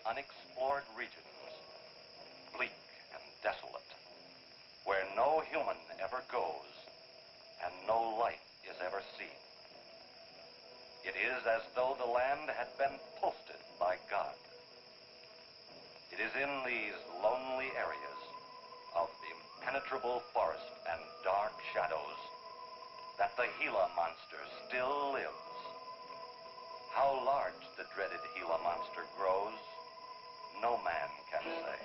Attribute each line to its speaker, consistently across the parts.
Speaker 1: unexplored regions, bleak and desolate, where no human ever goes and no life is ever seen. It is as though the land had been posted by God. It is in these lonely areas of impenetrable forest and dark shadows that the Gila monster still lives. How large the dreaded Gila monster grows, no man can say.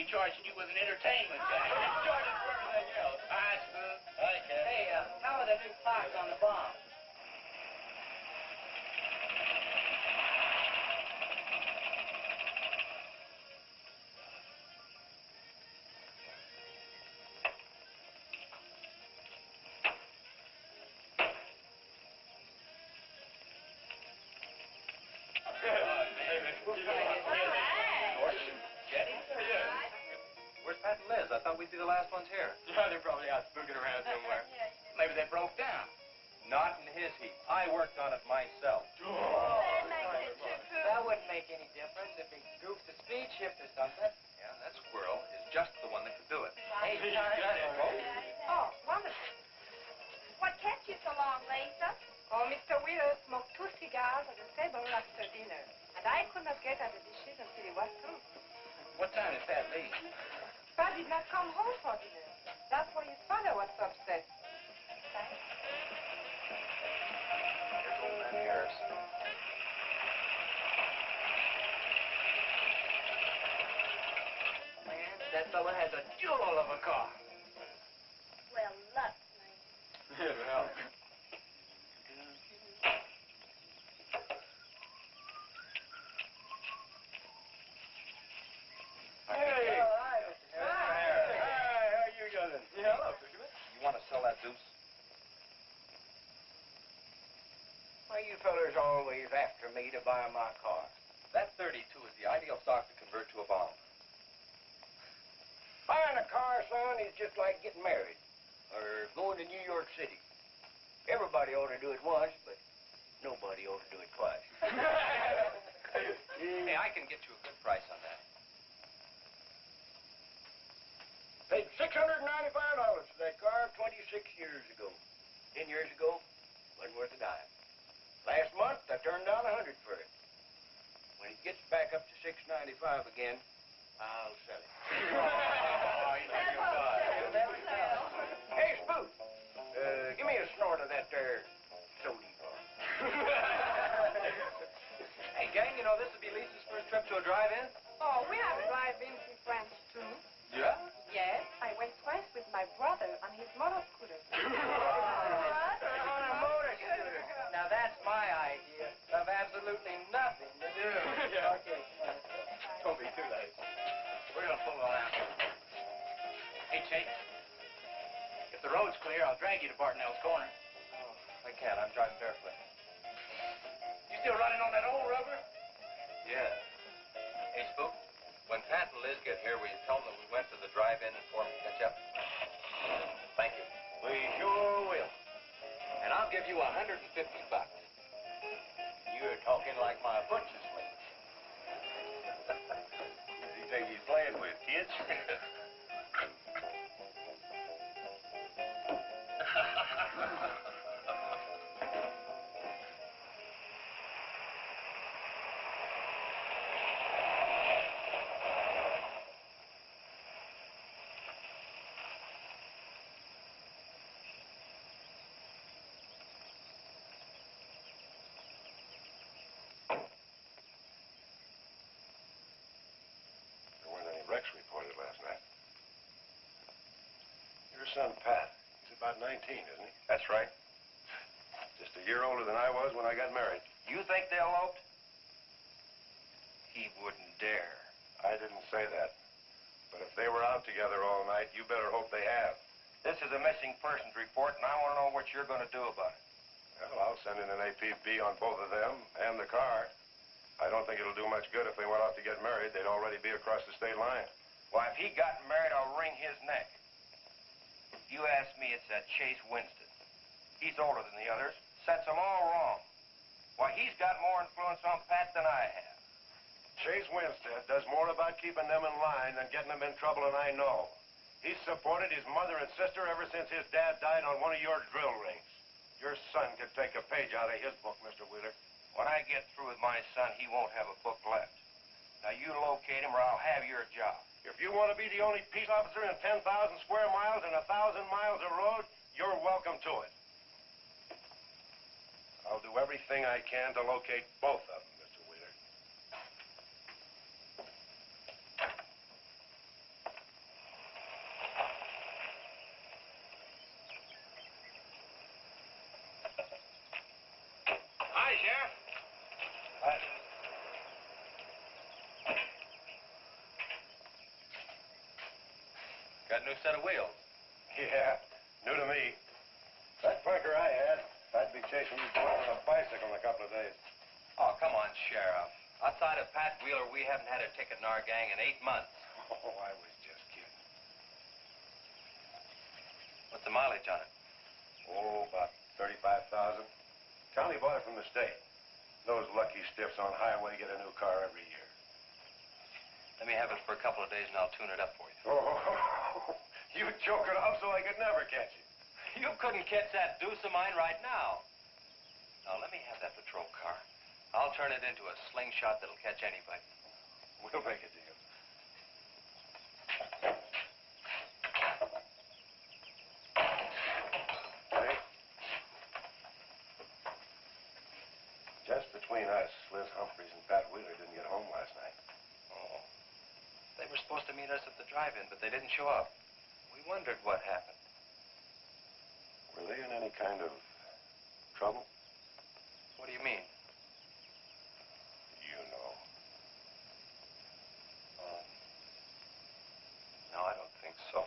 Speaker 2: Charging you with an entertainment tax. Charging for everything else. Hi, Spook. Hi, Ken.
Speaker 3: Hey, how are the new clocks on the bomb?
Speaker 1: Where's Pat and Liz? I thought we'd be the last ones here.
Speaker 2: Yeah, they're probably out spooking around somewhere. Maybe they broke down.
Speaker 1: Not in his heat. I worked on it myself.
Speaker 3: That wouldn't make any difference if he goofed the speed shift or something.
Speaker 1: Yeah, that squirrel is just the one that could do it.
Speaker 3: Hey,
Speaker 2: You got it.
Speaker 4: Oh, wonderful. What kept you so long, Lisa? Oh, Mr. Wheeler smoked 2 cigars at the table after dinner, and I could not get at the dishes until he was through.
Speaker 2: What time did Pat leave?
Speaker 4: Pat did not come home for dinner. That's why his father was so upset.
Speaker 1: Here's old man Harris.
Speaker 3: Man, that fella has a jewel of a car.
Speaker 4: Well, luck,
Speaker 2: Yeah, well.
Speaker 3: Hey! Oh, hi, Mr. Harris.
Speaker 2: Hi, how you doing? Yeah, hello, Fisherman.
Speaker 1: You want to sell that deuce?
Speaker 3: Why, you fellers always after me to buy my car.
Speaker 1: That 32 is the ideal stock to convert to a bomb.
Speaker 3: Buying a car, son, is just like getting married or going to New York City. Everybody ought to do it once, but nobody ought to do it twice.
Speaker 1: Hey, I can get you a good price on that.
Speaker 3: Paid $695 for that car 26 years ago. 10 years ago, wasn't worth a dime. Last month, I turned down $100 for it. When it gets back up to $695 again, I'll sell it.
Speaker 2: Oh, you think you'll buy it?
Speaker 3: Hey, Spook, give me a snort of that there sody bar.
Speaker 1: Hey, gang, you know this would be Lisa's first trip to a drive-in?
Speaker 4: Oh, we have drive-ins in France, too.
Speaker 1: Yeah?
Speaker 4: Yes, I went twice with my brother on his motor scooter.
Speaker 3: On a motor scooter. Now, that's my absolutely nothing to do.
Speaker 2: Yeah.
Speaker 3: Okay.
Speaker 2: Don't be too late. We're gonna pull on out. Hey, Chase. If the road's clear, I'll drag you to Bartonell's corner.
Speaker 1: Oh, I can't. I'm driving barefoot.
Speaker 2: You still running on that old rubber?
Speaker 1: Yeah. Hey, Spook, when Pat and Liz get here, will you tell them that we went to the drive-in and for them to catch up? Thank you.
Speaker 3: We sure will.
Speaker 1: And I'll give you $150.
Speaker 3: You're talking like my butcher slave.
Speaker 1: Who do you think he's playing with, kids?
Speaker 5: Wrecks reported last night. Your son, Pat, he's about 19, isn't he?
Speaker 1: That's right.
Speaker 5: Just a year older than I was when I got married.
Speaker 1: You think they eloped? He wouldn't dare.
Speaker 5: I didn't say that. But if they were out together all night, you better hope they have.
Speaker 1: This is a missing persons report, and I want to know what you're going to do about it.
Speaker 5: Well, I'll send in an APB on both of them and the car. I don't think it'll do much good if they went off to get married. They'd already be across the state line.
Speaker 1: Why, if he got married, I'll wring his neck. You ask me, it's that Chase Winstead. He's older than the others. Sets them all wrong. Why, he's got more influence on Pat than I have.
Speaker 5: Chase Winstead does more about keeping them in line than getting them in trouble, and I know. He's supported his mother and sister ever since his dad died on one of your drill rings. Your son could take a page out of his book, Mr. Wheeler.
Speaker 1: When I get through with my son, he won't have a book left. Now, you locate him or I'll have your job.
Speaker 5: If you want to be the only peace officer in 10,000 square miles and 1,000 miles of road, you're welcome to it. I'll do everything I can to locate both of them, Mr. Wheeler.
Speaker 2: Hi, Sheriff.
Speaker 1: Got a new set of wheels.
Speaker 5: Yeah, new to me. That bunker I had, I'd be chasing you boys on a bicycle in a couple of days.
Speaker 1: Oh, come on, Sheriff. Outside of Pat Wheeler, we haven't had a ticket in our gang in 8 months.
Speaker 5: Oh, I was just kidding.
Speaker 1: What's the mileage on it?
Speaker 5: Oh, about 35,000. County bought it from the state. Those lucky stiffs on highway get a new car every year.
Speaker 1: Let me have it for a couple of days and I'll tune it up for you.
Speaker 5: Oh, you choke it off so I could never catch you.
Speaker 1: You couldn't catch that deuce of mine right now. Now, let me have that patrol car. I'll turn it into a slingshot that'll catch anybody.
Speaker 5: We'll make a deal. Hey. Just between us, Liz Humphreys and Pat Wheeler didn't get home last night.
Speaker 1: Oh. They were supposed to meet us at the drive-in, but they didn't show up. We wondered what happened.
Speaker 5: Were they in any kind of trouble?
Speaker 1: What do you mean?
Speaker 5: You know.
Speaker 1: No, I don't think so.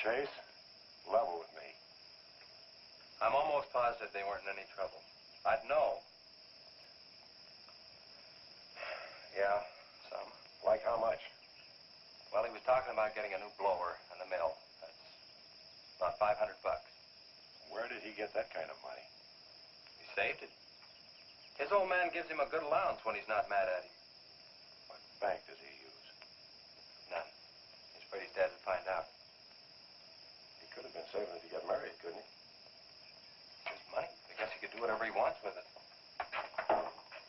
Speaker 5: Chase, level with me.
Speaker 1: I'm almost positive they weren't in any trouble. I'd know. Yeah, some.
Speaker 5: Like how much?
Speaker 1: Well, he was talking about getting a new blower in the mill. That's about $500.
Speaker 5: Where did he get that kind of money?
Speaker 1: He saved it. His old man gives him a good allowance when he's not mad at him.
Speaker 5: What bank does he use?
Speaker 1: None. He's afraid his dad would find out.
Speaker 5: He could have been saving it to get married, couldn't he?
Speaker 1: His money. I guess he could do whatever he wants with it.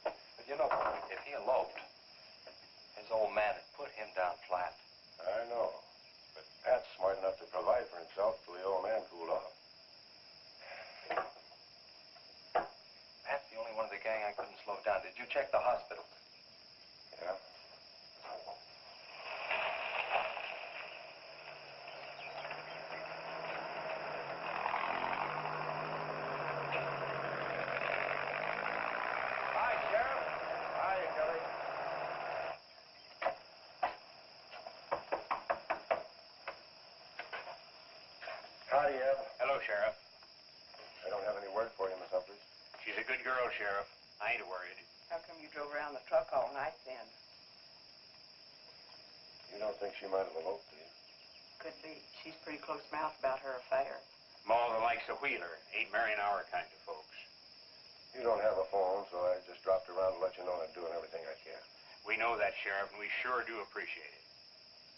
Speaker 1: But you know, if he eloped, his old man had put him down flat.
Speaker 5: I know. But Pat's smart enough to provide for himself till the old man cooled off.
Speaker 1: Pat's the only one of the gang I couldn't slow down. Did you check the hospitals?
Speaker 5: Yeah? Howdy, Eb.
Speaker 2: Hello, Sheriff.
Speaker 5: I don't have any word for you, Miss Humphries.
Speaker 2: She's a good girl, Sheriff. I ain't worried.
Speaker 4: How come you drove around the truck all night then?
Speaker 5: You don't think she might have eloped, do you?
Speaker 4: Could be. She's pretty close-mouthed about her affair.
Speaker 2: Ma, the likes of Wheeler ain't marrying our kind of folks.
Speaker 5: You don't have a phone, so I just dropped around to let you know I'm doing everything I can.
Speaker 2: We know that, Sheriff, and we sure do appreciate it.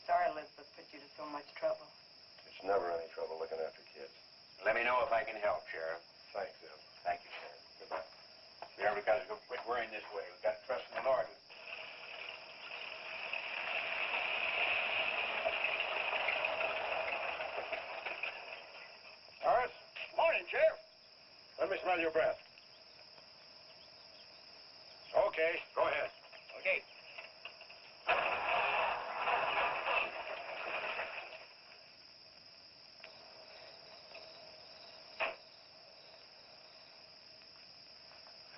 Speaker 4: Sorry Elizabeth put you to so much trouble.
Speaker 5: It's never any trouble looking after kids.
Speaker 2: Let me know if I can help, Sheriff.
Speaker 5: Thanks, Eb.
Speaker 2: Thank you, Sheriff.
Speaker 5: Goodbye.
Speaker 2: There, because we'll quit worrying this way. We've got to trust in the Lord.
Speaker 5: Horace,
Speaker 3: Morning, Sheriff.
Speaker 5: let me smell your breath. Okay, go ahead.
Speaker 3: Okay.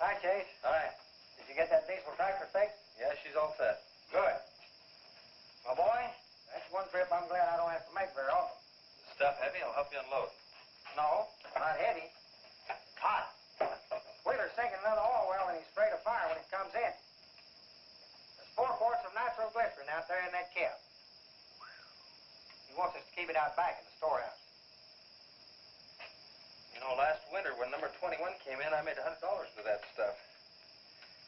Speaker 6: Hi, Chase.
Speaker 2: Hi.
Speaker 6: Did you get that diesel tractor fixed?
Speaker 2: Yeah, she's all set.
Speaker 6: Good. My boy, that's one trip I'm glad I don't have to make very often.
Speaker 2: Stuff heavy? I'll help you unload.
Speaker 6: No, not heavy. Hot. Wheeler's sinking another oil well and he's afraid of fire when it comes in. There's 4 quarts of nitroglycerin out there in that cap. He wants us to keep it out back in the storehouse.
Speaker 7: You know, last winter when number 21 came in, I made $100 with that stuff.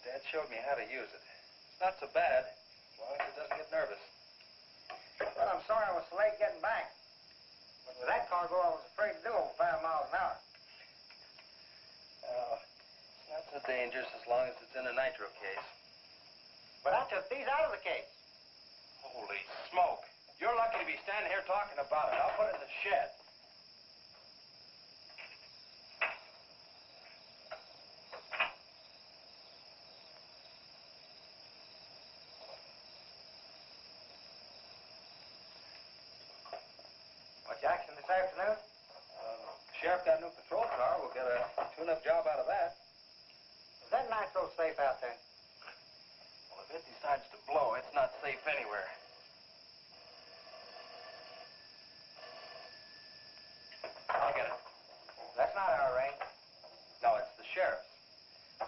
Speaker 7: Dad showed me how to use it. It's not so bad, as long as it doesn't get nervous.
Speaker 6: Well, I'm sorry I was so late getting back. But with that cargo, I was afraid to do over 5 miles an hour.
Speaker 7: Oh, it's not so dangerous as long as it's in a nitro case.
Speaker 6: But I took these out of the case.
Speaker 7: Holy smoke. You're lucky to be standing here talking about it. I'll put it in the shed.
Speaker 6: Much action this afternoon?
Speaker 7: Sheriff got a new patrol car. We'll get a tune-up job out of that.
Speaker 6: Is that nitro safe out there?
Speaker 7: Well, if it decides to blow, it's not safe anywhere. I'll get it.
Speaker 6: That's not our range.
Speaker 7: No, it's the sheriff's.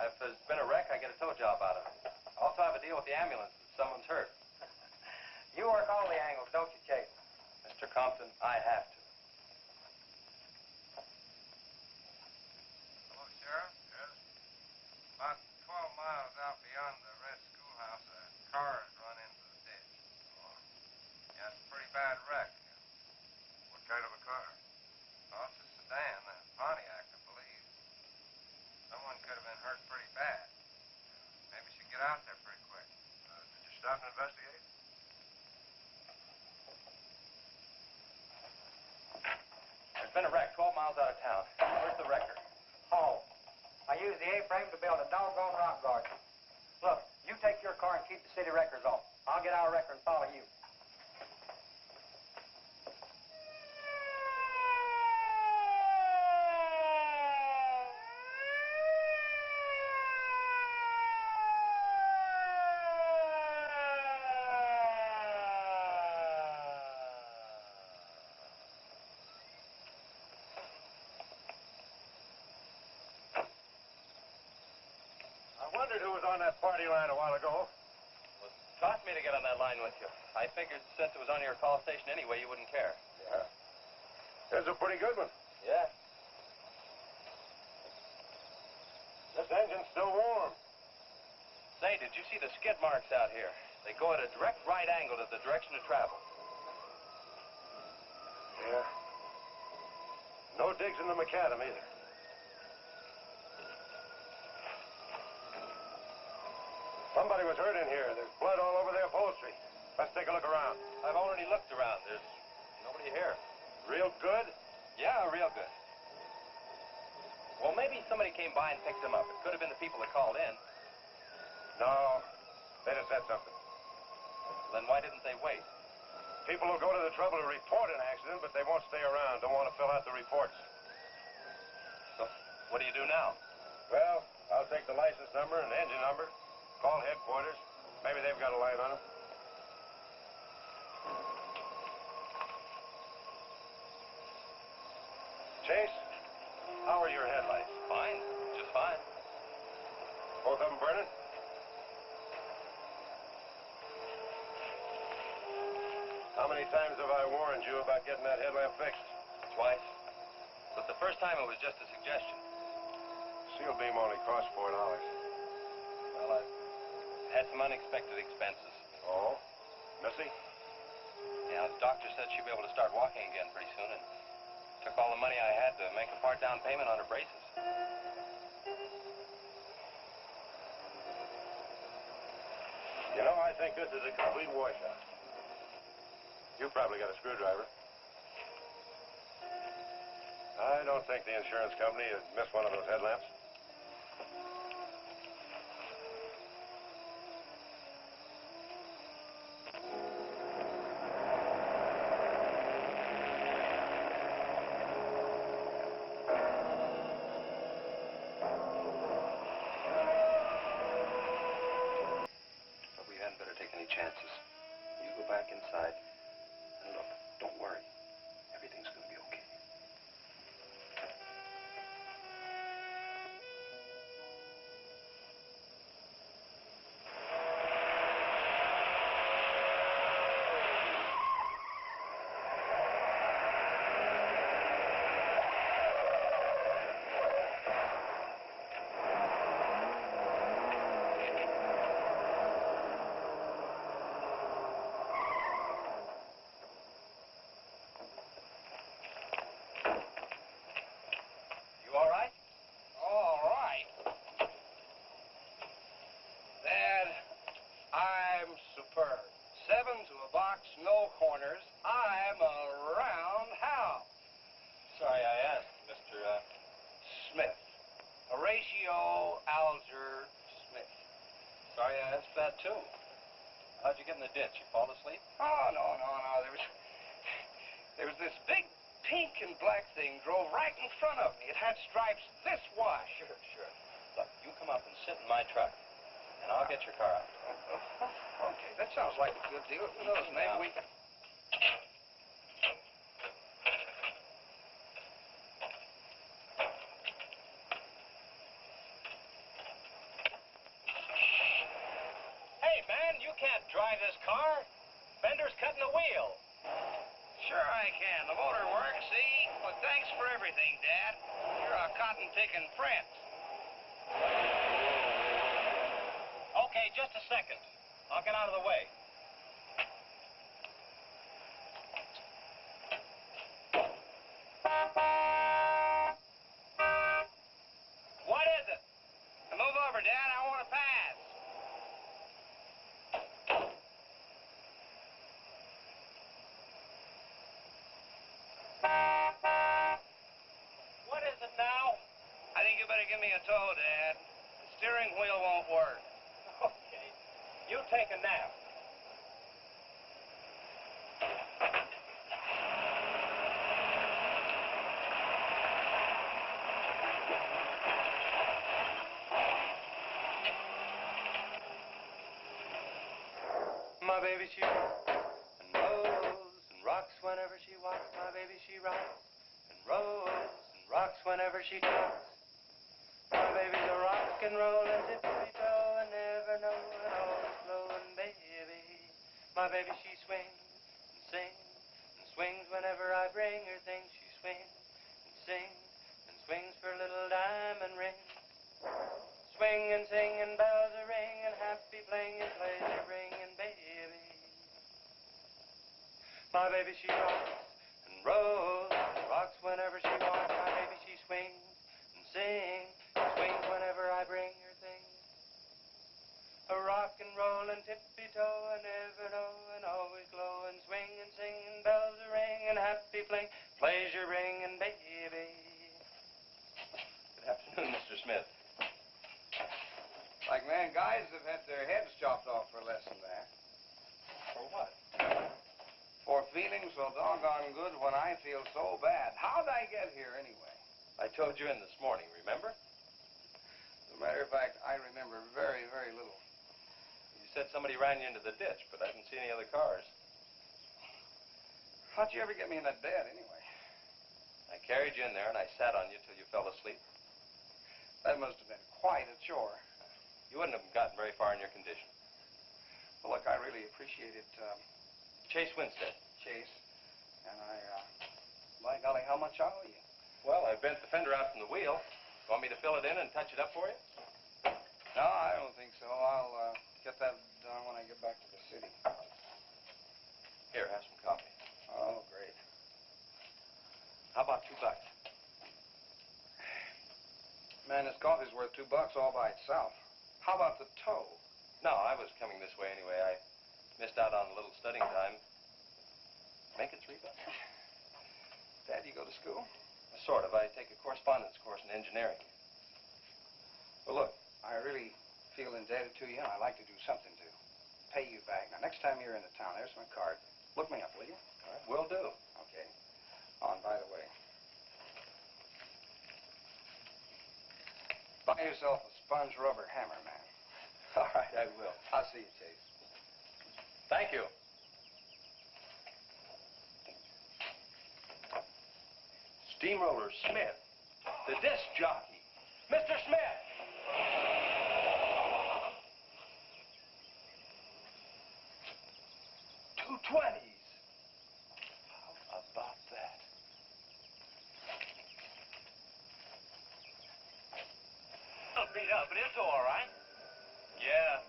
Speaker 7: If there's been a wreck, I get a tow job out of it. I also have a deal with the ambulance if someone's hurt.
Speaker 6: You work all the angles, don't you, Chase?
Speaker 7: Mr. Compton, I have to.
Speaker 8: Hello, Sheriff. Yes. About 12 miles out beyond the red schoolhouse, a car has run into the ditch. Oh. Yeah, it's a pretty bad wreck.
Speaker 5: What kind of a car?
Speaker 8: Oh, it's a sedan, a Pontiac, I believe. Someone could have been hurt pretty bad. Maybe we should get out there pretty quick.
Speaker 5: Did you stop and investigate?
Speaker 7: There's been a wreck 12 miles out of town. Where's the wrecker?
Speaker 6: Oh. I used the A-frame to build a doggone rock garden. Look, you take your car and keep the city wreckers off. I'll get our wrecker and follow you.
Speaker 5: I wondered who was on that party line a while ago.
Speaker 7: Well, it cost me to get on that line with you. I figured since it was on your call station anyway, you wouldn't care.
Speaker 5: Yeah. That's a pretty good one.
Speaker 7: Yeah.
Speaker 5: This engine's still warm.
Speaker 7: Say, did you see the skid marks out here? They go at a direct right angle to the direction of travel.
Speaker 5: Yeah. No digs in the macadam either. Somebody was hurt in here. There's blood all over the upholstery. Let's take a look around.
Speaker 7: I've already looked around. There's nobody here.
Speaker 5: Real good?
Speaker 7: Yeah, real good. Well, maybe somebody came by and picked them up. It could have been the people that called in.
Speaker 5: No. They'd have said something.
Speaker 7: Then why didn't they wait?
Speaker 5: People will go to the trouble to report an accident, but they won't stay around. Don't want to fill out the reports.
Speaker 7: So, what do you do now?
Speaker 5: Well, I'll take the license number and engine number, call headquarters. Maybe they've got a light on them. Chase, how are your headlights?
Speaker 7: Fine. Just fine.
Speaker 5: Both of them burning? How many times have I warned you about getting that headlamp fixed?
Speaker 7: Twice. But the first time it was just a suggestion.
Speaker 5: Seal beam only costs $4.
Speaker 7: Well, I've had some unexpected expenses.
Speaker 5: Oh? Missy?
Speaker 7: Yeah, the doctor said she'd be able to start walking again pretty soon, and took all the money I had to make a part down payment on her braces.
Speaker 5: You know, I think this is a complete washout. You probably got a screwdriver. I don't think the insurance company would miss one of those headlamps.
Speaker 7: But we hadn't better take any chances. You go back inside, and look, don't worry. Everything's going to be okay.
Speaker 2: All right? All right. Dad, I'm superb. 7 to a box, no corners. I'm a roundhouse.
Speaker 7: Sorry I asked, Mr.
Speaker 2: Smith. Horatio Alger Smith.
Speaker 7: Sorry I asked that, too. How'd you get in the ditch? You fall asleep?
Speaker 2: Oh, no. There was this big pink and black thing drove right in front of me. It had stripes this wide.
Speaker 7: Sure. Look, you come up and sit in my truck, and I'll get your car out.
Speaker 2: Okay, that sounds like a good deal. Who knows, maybe we can... Hey, man, you can't drive this car. Bender's cutting the wheel. Sure I can. The motor works, see? But thanks for everything, Dad. You're a cotton-picking friend.
Speaker 7: Okay, just a second. I'll get out of the way.
Speaker 2: What is it? Move over, Dad. I want to pass. What is it now? I think you better give me a tow, Dad. The steering wheel won't work.
Speaker 7: Okay. You take a nap. My baby, she rocks and rolls and rocks whenever she walks. My baby, she rocks and rolls and rocks whenever she talks. My baby's a rock and rollin', tippy-toe, and never know and always blowin' baby. My baby, she swings and sings and swings whenever I bring her things. She swings and sings and swings for little diamond rings. Swing and sing and bells are ring and happy playing and pleasure bringing baby. My baby, she rocks and rolls and rocks whenever she wants. My baby, she swings and sings and swings whenever I bring her things. A rock and roll and tippy-toe and never know and always glow and swing and sing and bells are ring and happy playing, pleasure bringing baby. Good afternoon, Mr. Smith.
Speaker 2: Like man, guys have had their heads chopped off for less than that.
Speaker 7: For what?
Speaker 2: For feeling so doggone good when I feel so bad. How'd I get here anyway?
Speaker 7: I told you in this morning, remember?
Speaker 2: As a matter of fact, I remember very, very little.
Speaker 7: You said somebody ran you into the ditch, but I didn't see any other cars.
Speaker 2: How'd you ever get me in that bed anyway?
Speaker 7: I carried you in there, and I sat on you till you fell asleep.
Speaker 6: That must have been quite a chore.
Speaker 7: You wouldn't have gotten very far in your condition.
Speaker 6: Well, look, I really appreciate it,
Speaker 7: Chase Winstead.
Speaker 6: Chase. And by golly, how much I owe you?
Speaker 7: Well, I bent the fender out from the wheel. Want me to fill it in and touch it up for you?
Speaker 6: No, I don't think so. I'll get that done when I get back to the city.
Speaker 7: Here, have some coffee.
Speaker 6: Oh, great.
Speaker 7: How about $2?
Speaker 6: Man, this coffee's worth $2 all by itself. How about the tow?
Speaker 7: No, I was coming this way anyway. I missed out on a little studying time. Make it $3.
Speaker 6: Dad, you go to school?
Speaker 7: Sort of. I take a correspondence course in engineering.
Speaker 6: Well, look, I really feel indebted to you, and I'd like to do something to pay you back. Now, next time you're in the town, there's my card. Look me up, will you?
Speaker 7: All right, will do.
Speaker 6: Okay. Oh, and by the way, buy yourself a sponge rubber hammer, man.
Speaker 7: All right, I will.
Speaker 6: I'll see you, Chase.
Speaker 7: Thank you. Steamroller Smith, the disc jockey. Mr. Smith! 220s. How about that?
Speaker 2: I'm beat up, but it's all right. Yeah.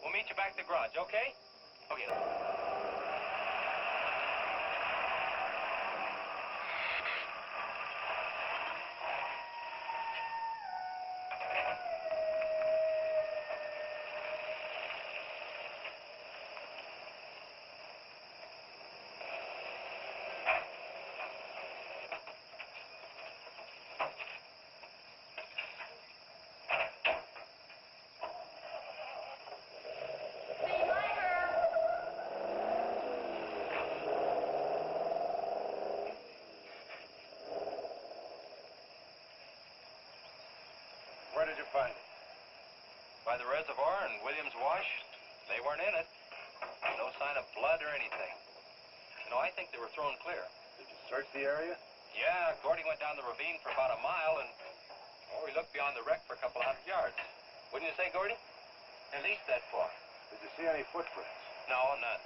Speaker 2: We'll meet you back at the garage, okay? Okay.
Speaker 5: Where did you find it?
Speaker 7: By the reservoir and Williams Wash. They weren't in it. No sign of blood or anything. You know, I think they were thrown clear.
Speaker 5: Did you search the area?
Speaker 7: Yeah, Gordy went down the ravine for about a mile, and we looked beyond the wreck for a couple of 100 yards. Wouldn't you say, Gordy? At least that far.
Speaker 5: Did you see any footprints?
Speaker 7: No, none.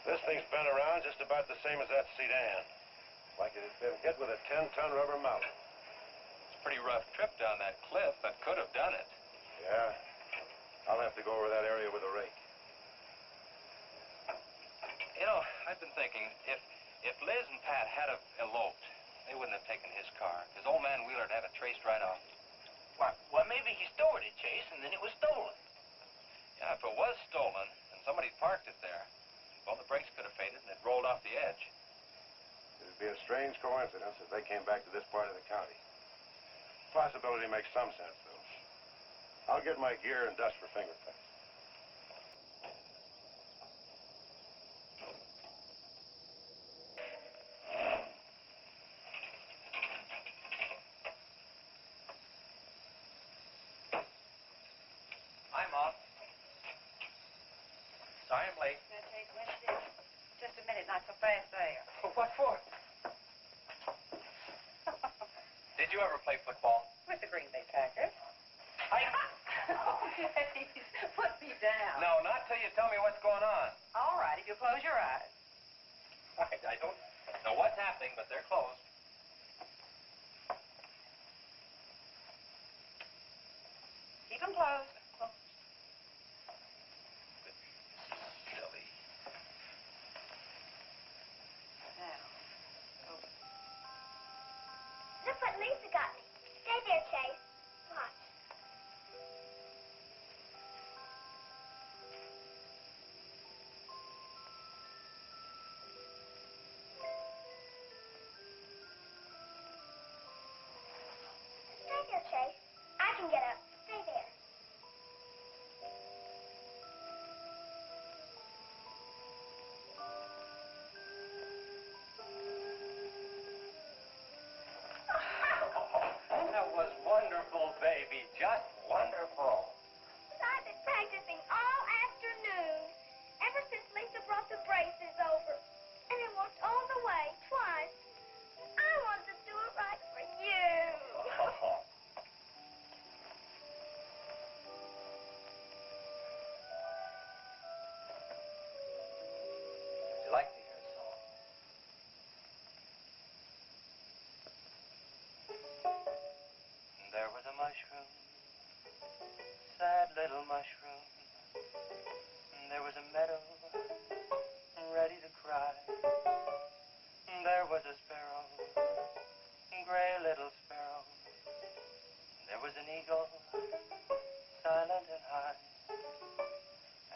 Speaker 5: This thing's been around just about the same as that sedan. Like it had been hit with a 10-ton rubber mallet.
Speaker 7: It's a pretty rough trip down that cliff, but could have done it.
Speaker 5: Yeah. I'll have to go over that area with a rake.
Speaker 7: You know, I've been thinking, if Liz and Pat had have eloped, they wouldn't have taken his car, because old man Wheeler'd have it traced right off.
Speaker 2: Well, maybe he stored it, Chase, and then it was stolen.
Speaker 7: Yeah, if it was stolen, and somebody parked it there, well, the brakes could have faded and it rolled off the edge.
Speaker 5: It'd be a strange coincidence if they came back to this part of the county. Possibility makes some sense, though. I'll get my gear and dust for fingerprints.
Speaker 7: Hi, Mom. Sorry I'm late.
Speaker 4: Now, Chase Winstead, just a minute, not so fast there.
Speaker 7: What for? Did you ever play football?
Speaker 4: With the Green Bay Packers.
Speaker 7: I...
Speaker 4: Oh, please, put me down.
Speaker 7: No, not till you tell me what's going on.
Speaker 4: All right, if you close your eyes.
Speaker 7: I don't know what's happening, but they're closed.
Speaker 4: Keep them closed.
Speaker 7: Silly.
Speaker 4: Now,
Speaker 9: Look what Lisa got me. Stay there, Chase. Watch. Stay there, Chase. I can get up. Stay there.
Speaker 7: little mushroom. There was a meadow ready to cry. There was a sparrow, gray little sparrow. There was an eagle, silent and high.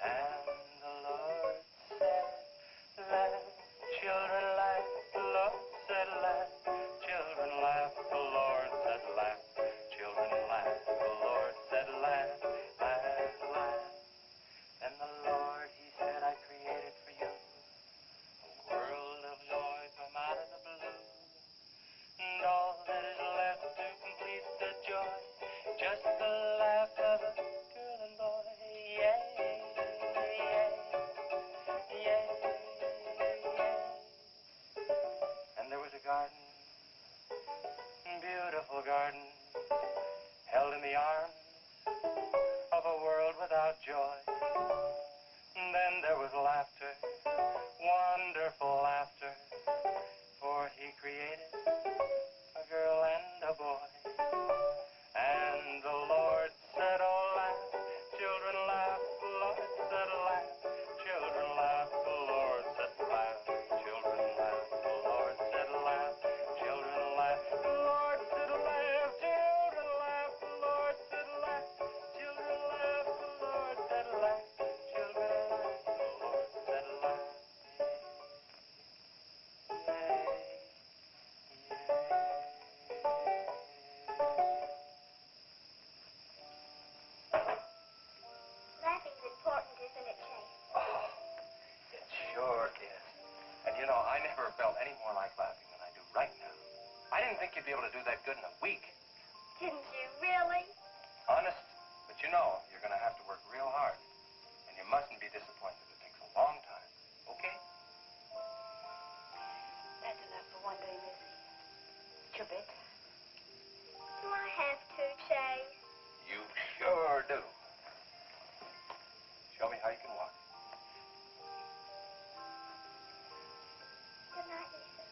Speaker 7: And the Lord said, laugh, children laugh. The Lord said, laugh, children laugh. The Lord said, laugh, children laugh. The Lord said, laugh, laugh, laugh. And the Lord, he said, I created for you a world of joy from out of the blue. And all that is left to complete the joy, just the laugh of a girl and boy. Yeah, yeah, yeah, yeah. And there was a garden, beautiful garden, held in the arms of a world without joy. And then there was laughter, wonderful laughter, for he created a girl and a boy. And the Lord said, oh, laugh, children laugh. The Lord said, laugh, children laugh. The Lord said, laugh, children laugh. The Lord said, laugh, children laugh. The Lord said, laugh, children laugh. The Lord said, laugh, children laugh. The Lord said, laugh, children laugh. The Lord said, laugh.
Speaker 9: Laughing's important, isn't it, Chase?
Speaker 1: Oh, it sure is. And you know, I never felt any more like laughing than I do right now. I didn't think you'd be able to do that good in a week.
Speaker 9: Didn't you really?
Speaker 1: Honest. But you know, you're going to have to work real hard. And you mustn't be disappointed. It takes a long time. Okay?
Speaker 4: That's enough for one day, Missy. You bet.
Speaker 9: Do I have to, Chase?
Speaker 1: You sure do. Show me how you can walk.
Speaker 9: Good night, Lisa.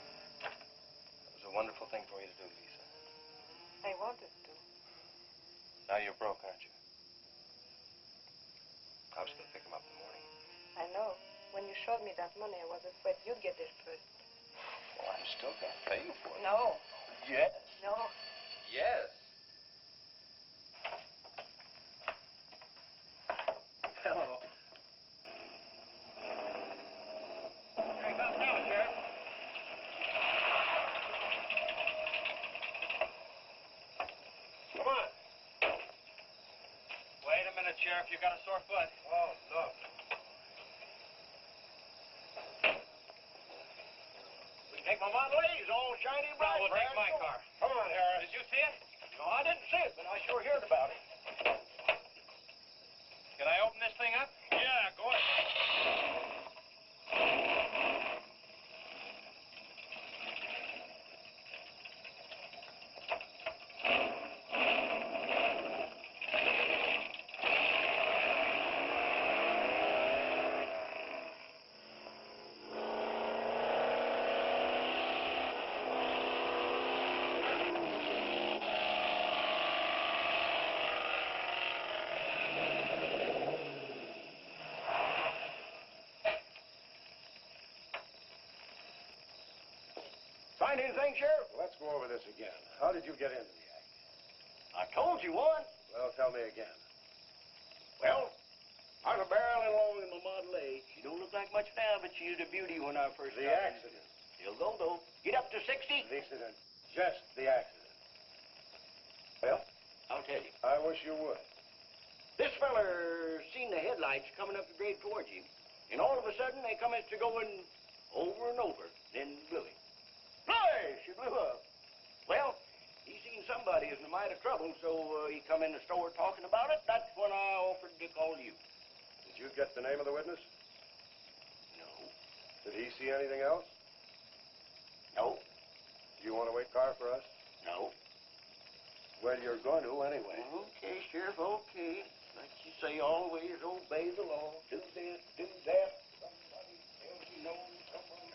Speaker 1: It was a wonderful thing for you to do, Lisa.
Speaker 4: I wanted to.
Speaker 1: Now you're broke, aren't you? I was going to pick him up in the morning.
Speaker 4: I know. When you showed me that money, I was afraid you'd get there first.
Speaker 1: Well, I'm still going to pay you for it.
Speaker 4: No.
Speaker 1: Yes.
Speaker 4: No.
Speaker 1: Yes. Hello.
Speaker 2: Here he comes now, Sheriff.
Speaker 5: Come on.
Speaker 2: Wait a minute, Sheriff. You got a sore foot.
Speaker 5: Oh, no.
Speaker 3: We can take my Model A. It's all shiny
Speaker 2: No,
Speaker 3: bright.
Speaker 2: we'll take my car.
Speaker 5: Come on, Harris.
Speaker 2: Did you see it?
Speaker 3: No, I didn't see it, but I sure heard about it.
Speaker 2: Can I open this thing up?
Speaker 3: Yeah, go ahead. Find anything, Sheriff?
Speaker 5: Let's go over this again. How did you get into the act?
Speaker 3: I told you once.
Speaker 5: Well, tell me again.
Speaker 3: Well, I was barreling along in my Model A. She don't look like much now, but she was a beauty when I first
Speaker 5: The
Speaker 3: got in.
Speaker 5: accident.
Speaker 3: She'll go, though. Get up to 60.
Speaker 5: The accident. Just the accident.
Speaker 3: Well, I'll tell you.
Speaker 5: I wish you would.
Speaker 3: This feller seen the headlights coming up the grade towards him, and all of a sudden they come to going over and over, then blew him. Hey, she blew up. Well, he seen somebody was in a mite of trouble, so he come in the store talking about it. That's when I offered to call you.
Speaker 5: Did you get the name of the witness?
Speaker 3: No.
Speaker 5: Did he see anything else?
Speaker 3: No.
Speaker 5: Do you want to wait car for us?
Speaker 3: No.
Speaker 5: Well, you're going to anyway.
Speaker 3: Okay, Sheriff, okay. Like you say, always obey the law. Do this, do that. Somebody tells you no, somebody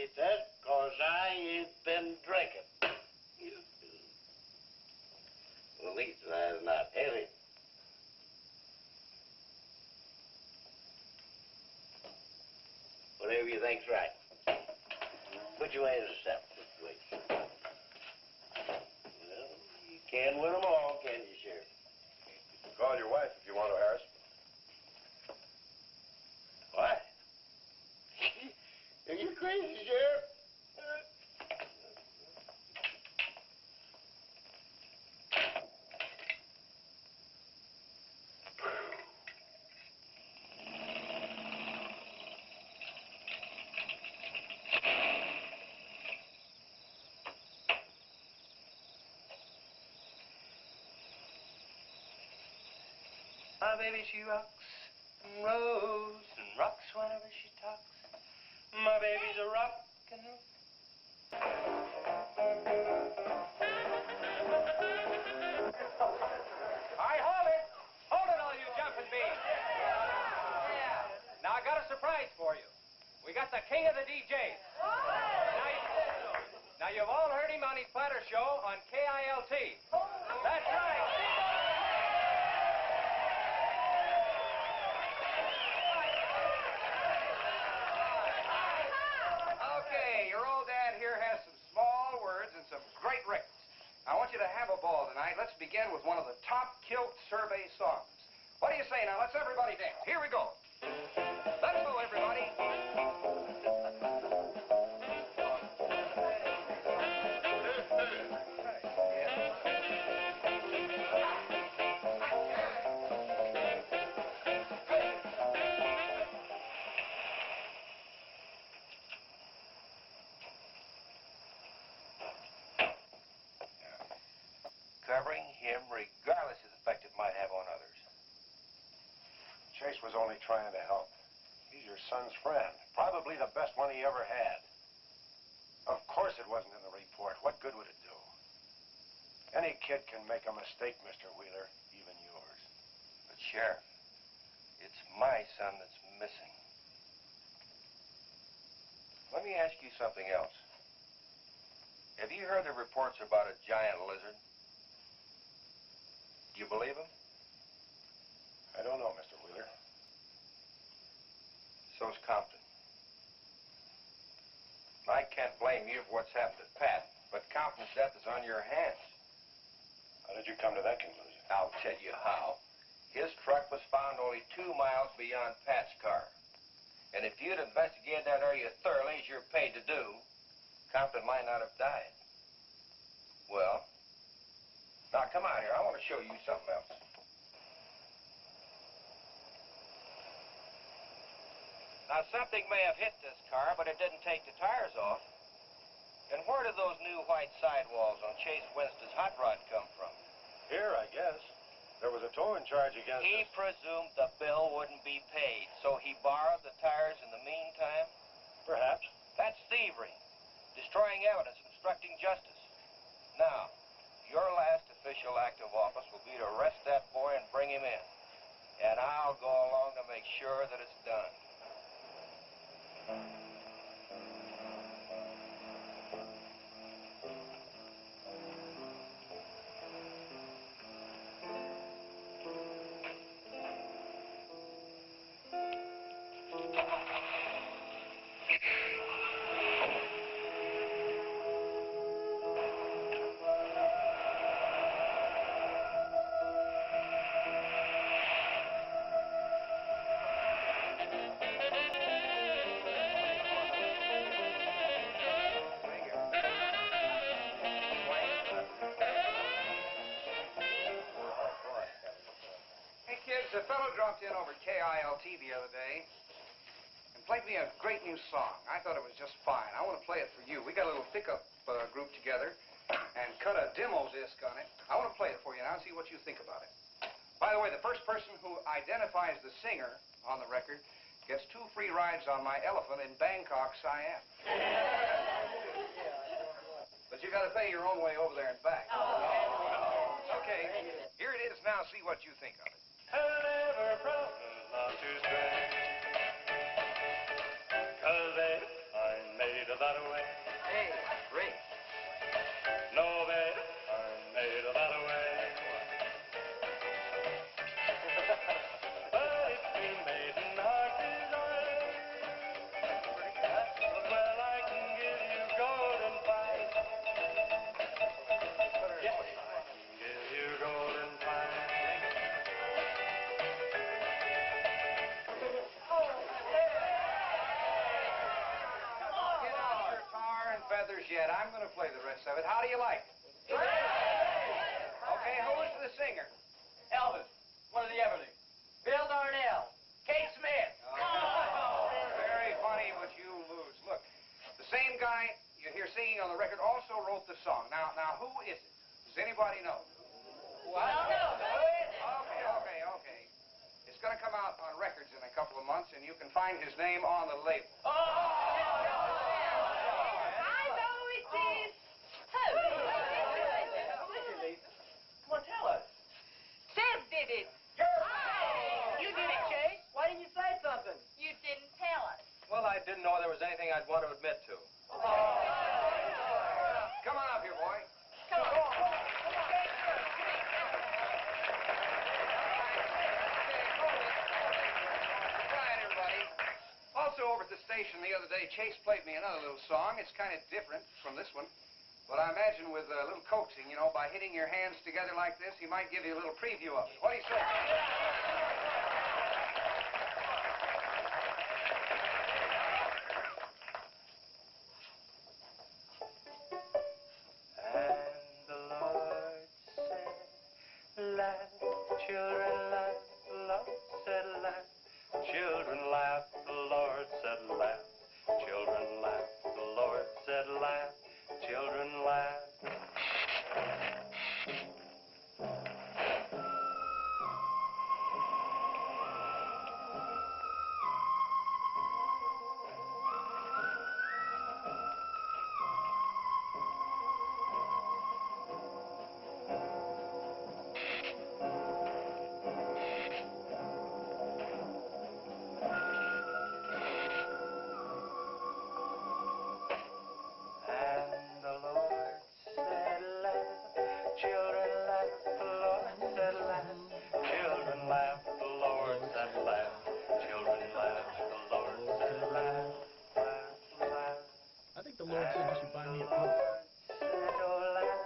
Speaker 3: appreciate that, because I ain't been drinking. Well, at least that's not heavy. Whatever you think's right. Which way is the step? Which way? Well, you can't win them all, can you, Sheriff?
Speaker 5: Call your wife if you want to, Harris.
Speaker 3: Why? Are you crazy, Sheriff?
Speaker 7: My baby, she rocks and rolls and rocks whenever she talks. My baby's a rockin'.
Speaker 2: All right, hold it. Hold it, all you jumping beans. Yeah. Now, I got a surprise for you. We got the king of the DJs. Now, you've all heard him on his platter show on KILT. That's right. Okay, your old dad here has some small words and some great records. I want you to have a ball tonight. Let's begin with one of the top kilt survey songs. What do you say now? Let's everybody dance. Here we go. Let's go, everybody.
Speaker 5: Covering him regardless of the effect it might have on others. Chase was only trying to help. He's your son's friend. Probably the best one he ever had. Of course it wasn't in the report. What good would it do? Any kid can make a mistake, Mr. Wheeler, even yours. But, Sheriff, it's my son that's missing. Let me ask you something else. Have you heard the reports about a giant lizard? Do you believe him? I don't know, Mr. Wheeler. So's Compton. I can't blame you for what's happened to Pat, but Compton's death is on your hands. How did you come to that conclusion? I'll tell you how. His truck was found only 2 miles beyond Pat's car. And if you'd investigated that area thoroughly, as you're paid to do, Compton might not have died. Well, now come out here. I want to show you something else.
Speaker 2: Now, something may have hit this car, but it didn't take the tires off. And where did those new white sidewalls on Chase Winstead's hot rod come from?
Speaker 5: Here, I guess. There was a towing charge against
Speaker 2: He
Speaker 5: us.
Speaker 2: presumed the bill wouldn't be paid, so he borrowed the tires in the meantime?
Speaker 5: Perhaps.
Speaker 2: That's thievery, destroying evidence, and obstructing justice. Now, your last official act of office will be to arrest that boy and bring him in. And I'll go along to make sure that it's done.
Speaker 8: Kids, a fellow dropped in over KILT the other day and played me a great new song. I thought it was just fine. I want to play it for you. We got a little pickup group together and cut a demo disc on it. I want to play it for you now and see what you think about it. By the way, the first person who identifies the singer on the record gets 2 free rides on my elephant in Bangkok, Siam. But you got to pay your own way over there and back. Okay, here it is now. See what you think of it.
Speaker 7: I'll never promise not to stray, 'cause I'm made of that
Speaker 2: yet. I'm going to play the rest of it. How do you like it? Okay, who's the singer?
Speaker 10: Elvis, one of the Everlys. Bill Darnell. Kate Smith.
Speaker 2: Very funny, but you lose. Look, the same guy you hear singing on the record also wrote the song. Now, who is it? Does anybody know? Okay. It's going to come out on records in a couple of months, and you can find his name on the label.
Speaker 4: I know it is.
Speaker 10: Come on, tell us.
Speaker 4: Chase did it.
Speaker 10: You did it, Chase. Why didn't you say something?
Speaker 4: You didn't tell us.
Speaker 10: Well, I didn't know there was anything I'd want to admit to.
Speaker 2: Come on up here, boy.
Speaker 4: Come on.
Speaker 2: Quiet, everybody. Also, over at the station the other day, Chase played me another little song. It's kind of different from this one. But I imagine with a little coaxing, you know, by hitting your hands together like this, he might give you a little preview of it. What do you say?
Speaker 7: And the Lord said, laugh, children, laugh. The Lord said, laugh, children, laugh. The Lord said, laugh, children, laugh. The Lord said, laugh, children, laugh. And the Lord said, laugh, children, laugh. The Lord said, laugh, children, laugh. The Lord said, laugh, children, laugh. The Lord said, laugh, laugh, laugh.
Speaker 11: I think the Lord said you should buy me a Coke.
Speaker 7: Said, oh, laugh,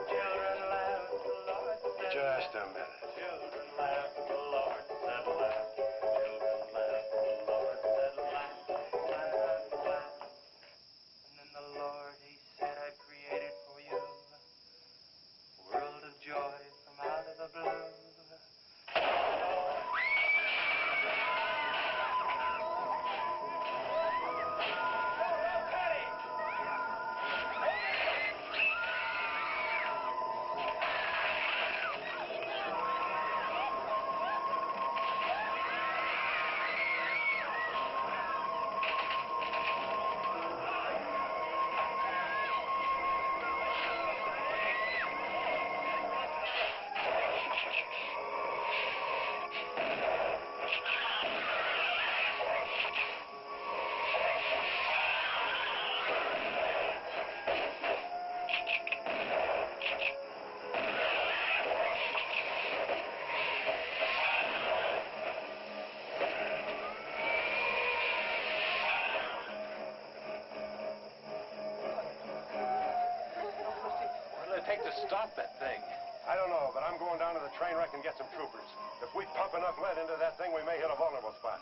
Speaker 7: children, laugh. The Lord said,
Speaker 5: Just a minute.
Speaker 7: children, laugh. The Lord said, laugh, children, laugh. The Lord said, laugh, laugh, laugh. And then the Lord, he said, I've created for you a world of joy from out of the blue.
Speaker 1: What will it take to stop that thing?
Speaker 5: I don't know, but I'm going down to the train wreck and get some troopers. If we pump enough lead into that thing, we may hit a vulnerable spot.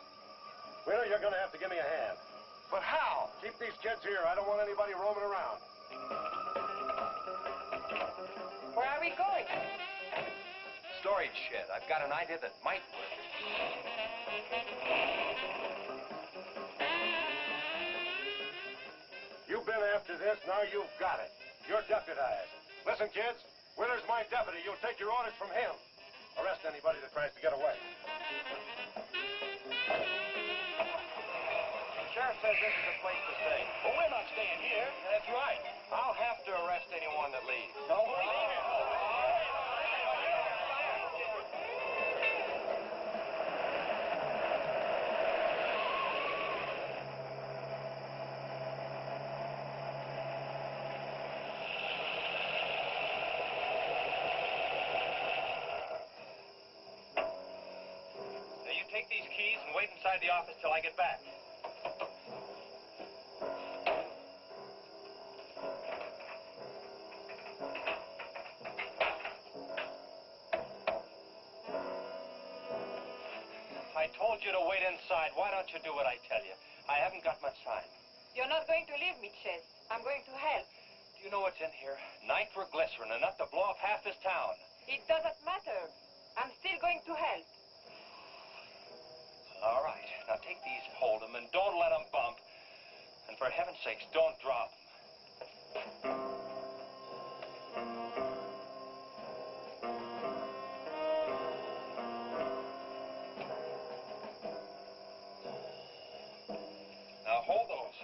Speaker 5: Wheeler, you're going to have to give me a hand.
Speaker 1: But how?
Speaker 5: Keep these kids here. I don't want anybody roaming around.
Speaker 4: Where are we going?
Speaker 1: Storage shed. I've got an idea that might work.
Speaker 5: You've been after this, now you've got it. You're deputized. Listen, kids, Wheeler's my deputy. You'll take your orders from him. Arrest anybody that tries to get away.
Speaker 2: The sheriff says this is a place to stay.
Speaker 3: Well, we're not staying here.
Speaker 2: That's right. I'll have to arrest anyone that leaves.
Speaker 3: No, leave it.
Speaker 10: Now, you take these keys and wait inside the office till I get back. I told you to wait inside. Why don't you do what I tell you? I haven't got much time.
Speaker 4: You're not going to leave me, Chase. I'm going to help.
Speaker 2: You know what's in here? Nitroglycerin, enough to blow up half this town.
Speaker 4: It doesn't matter. I'm still going to help.
Speaker 2: All right. Now take these, hold them, and don't let them bump. And for heaven's sakes, don't drop them. Now hold those.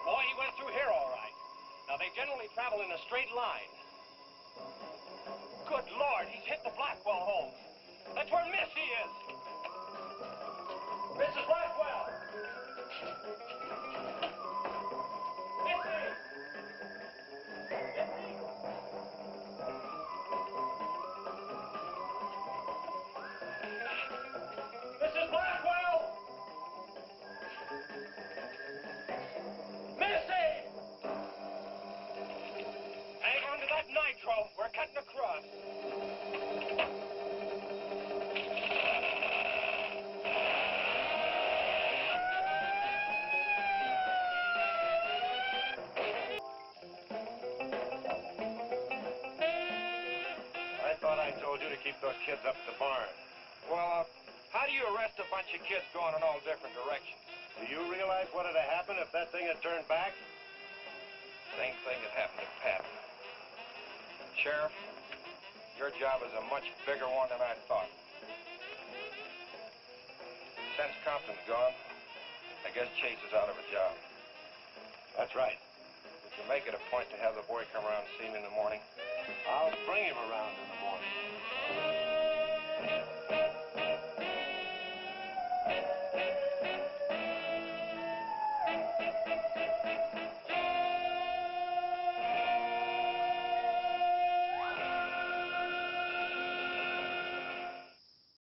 Speaker 2: Boy, he went through here all right. Now, they generally travel in a straight line. Good Lord, he's hit the Blackwell home. That's where Missy is. Mrs. Blackwell! Missy! Mrs. Blackwell! Missy! Hang on to that nitro. We're cutting across.
Speaker 5: I thought I told you to keep those kids up at the barn.
Speaker 2: Well, how do you arrest a bunch of kids going in all different directions?
Speaker 5: Do you realize what would have happened if that thing had turned back?
Speaker 2: Same thing that happened to Pat. Sheriff, your job is a much bigger one than I thought. Since Compton's gone, I guess Chase is out of a job.
Speaker 5: That's right.
Speaker 2: Would you make it a point to have the boy come around and see me in the morning?
Speaker 5: I'll bring him around in the morning.